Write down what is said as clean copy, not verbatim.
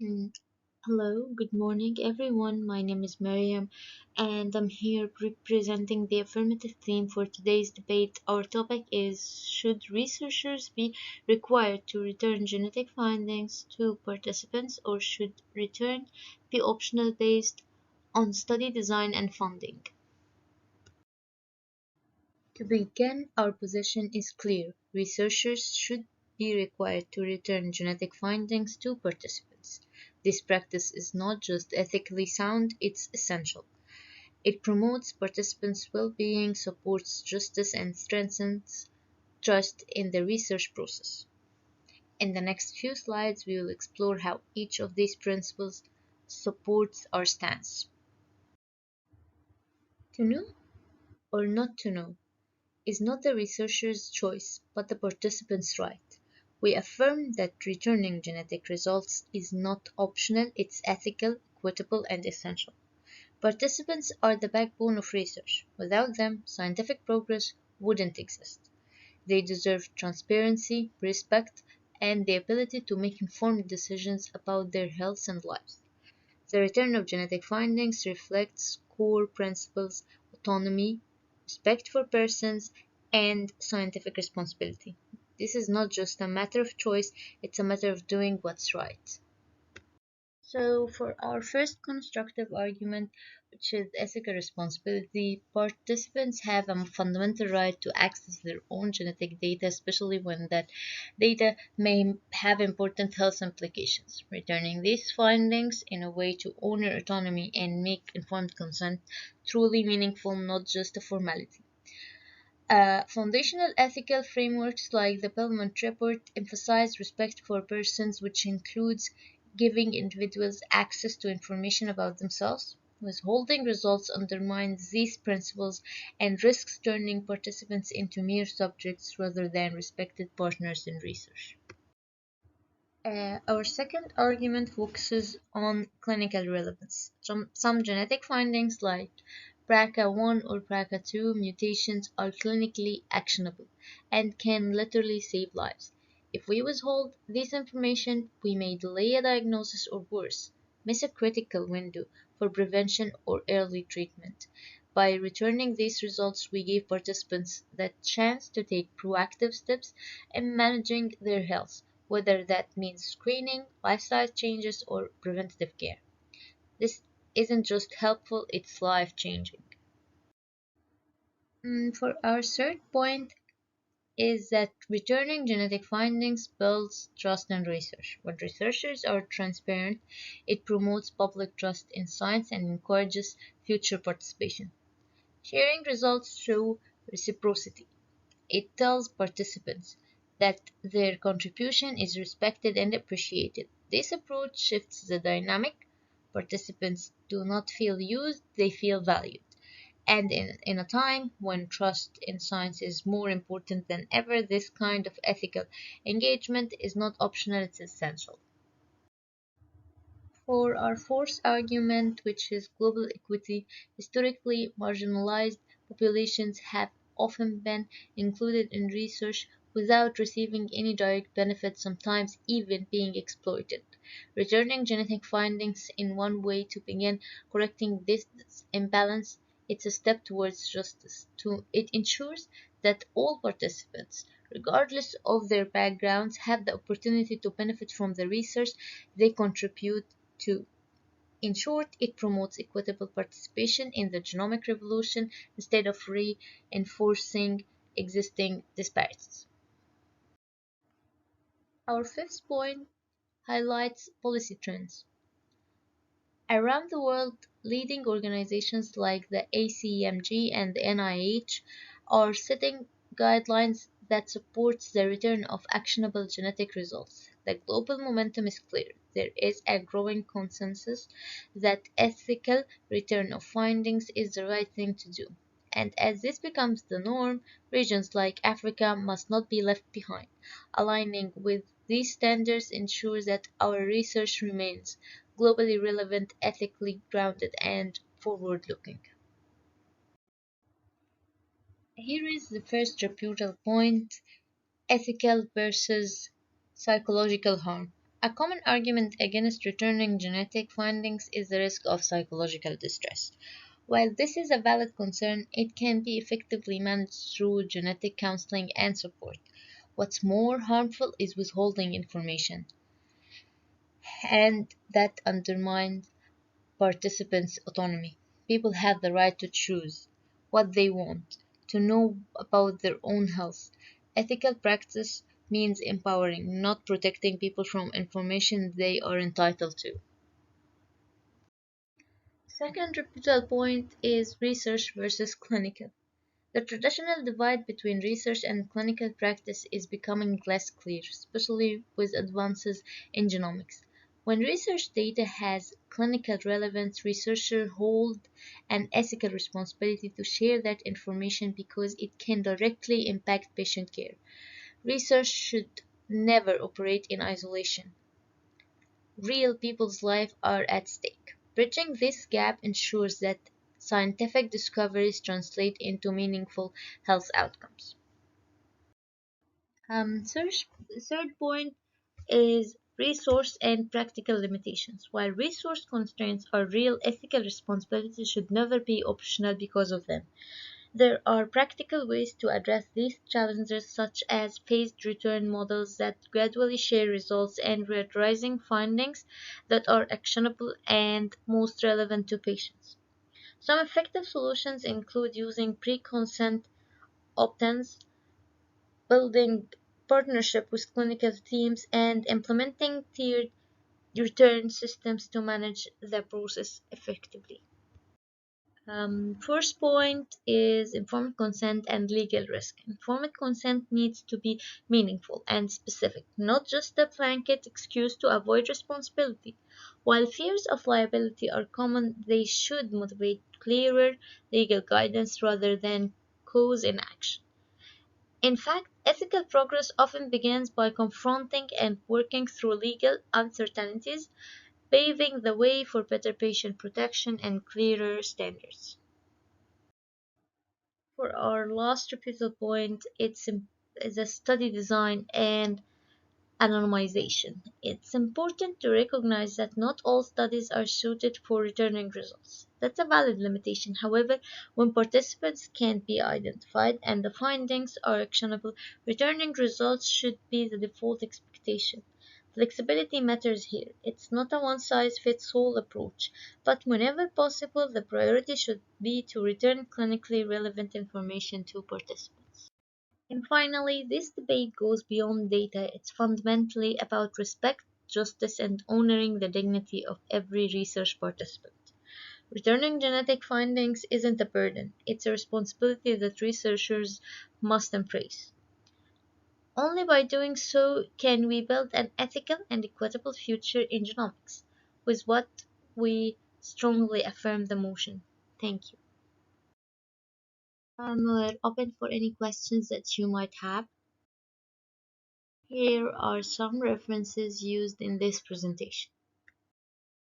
Mm, Hello, good morning everyone. My name is Mariam and I'm here representing the affirmative team for today's debate. Our topic is: should researchers be required to return genetic findings to participants, or should return be optional based on study design and funding? To begin, our position is clear: researchers should be required to return genetic findings to participants. This practice is not just ethically sound, it's essential. It promotes participants' well-being, supports justice, and strengthens trust in the research process. In the next few slides, we will explore how each of these principles supports our stance. To know or not to know is not the researcher's choice, but the participant's right. We affirm that returning genetic results is not optional, it's ethical, equitable, and essential. Participants are the backbone of research. Without them, scientific progress wouldn't exist. They deserve transparency, respect, and the ability to make informed decisions about their health and lives. The return of genetic findings reflects core principles: autonomy, respect for persons, and scientific responsibility. This is not just a matter of choice, it's a matter of doing what's right. So, for our first constructive argument, which is ethical responsibility, participants have a fundamental right to access their own genetic data, especially when that data may have important health implications. Returning these findings in a way to honor autonomy and make informed consent truly meaningful, not just a formality. Foundational ethical frameworks like the Belmont Report emphasize respect for persons, which includes giving individuals access to information about themselves. Withholding results undermines these principles and risks turning participants into mere subjects rather than respected partners in research. Our second argument focuses on clinical relevance. Some genetic findings like BRCA1 or BRCA2 mutations are clinically actionable and can literally save lives. If we withhold this information, we may delay a diagnosis or worse, miss a critical window for prevention or early treatment. By returning these results, we give participants the chance to take proactive steps in managing their health, whether that means screening, lifestyle changes, or preventative care. This isn't just helpful, it's life changing. For our third point is that returning genetic findings builds trust in research. When researchers are transparent, it promotes public trust in science and encourages future participation. Sharing results show reciprocity. It tells participants that their contribution is respected and appreciated. This approach shifts the dynamic. Participants do not feel used, they feel valued. And in a time when trust in science is more important than ever, this kind of ethical engagement is not optional, it's essential. For our fourth argument, which is global equity, historically marginalized populations have often been included in research without receiving any direct benefit, sometimes even being exploited. Returning genetic findings in one way to begin correcting this imbalance, it's a step towards justice. It ensures that all participants, regardless of their backgrounds, have the opportunity to benefit from the research they contribute to. In short, it promotes equitable participation in the genomic revolution instead of reinforcing existing disparities. Our fifth point highlights policy trends. Around the world, leading organizations like the ACMG and the NIH are setting guidelines that supports the return of actionable genetic results. The global momentum is clear. There is a growing consensus that ethical return of findings is the right thing to do. And as this becomes the norm, regions like Africa must not be left behind. Aligning with these standards ensures that our research remains globally relevant, ethically grounded, and forward looking. Here is the first rebuttal point: ethical versus psychological harm. A common argument against returning genetic findings is the risk of psychological distress. While this is a valid concern, it can be effectively managed through genetic counseling and support. What's more harmful is withholding information, and that undermines participants' autonomy. People have the right to choose what they want, to know about their own health. Ethical practice means empowering, not protecting people from information they are entitled to. Second pivotal point is research versus clinical. The traditional divide between research and clinical practice is becoming less clear, especially with advances in genomics. When research data has clinical relevance, researchers hold an ethical responsibility to share that information because it can directly impact patient care. Research should never operate in isolation. Real people's lives are at stake. Bridging this gap ensures that scientific discoveries translate into meaningful health outcomes. Third, third point is resource and practical limitations. While resource constraints are real, ethical responsibilities should never be optional because of them. There are practical ways to address these challenges, such as phased return models that gradually share results and prioritizing findings that are actionable and most relevant to patients. Some effective solutions include using pre-consent opt-ins, building partnership with clinical teams, and implementing tiered return systems to manage the process effectively. First point is informed consent and legal risk. Informed consent needs to be meaningful and specific, not just a blanket excuse to avoid responsibility. While fears of liability are common, they should motivate clearer legal guidance rather than cause inaction. In fact, ethical progress often begins by confronting and working through legal uncertainties, paving the way for better patient protection and clearer standards. For our last repeatable point, is a study design and anonymization. It's important to recognize that not all studies are suited for returning results. That's a valid limitation. However, when participants can't be identified and the findings are actionable, returning results should be the default expectation. Flexibility matters here. It's not a one size fits all approach, but whenever possible, the priority should be to return clinically relevant information to participants. And finally, this debate goes beyond data. It's fundamentally about respect, justice, and honoring the dignity of every research participant. Returning genetic findings isn't a burden, it's a responsibility that researchers must embrace. Only by doing so can we build an ethical and equitable future in genomics. With what we strongly affirm the motion. Thank you. We're open for any questions that you might have. Here are some references used in this presentation.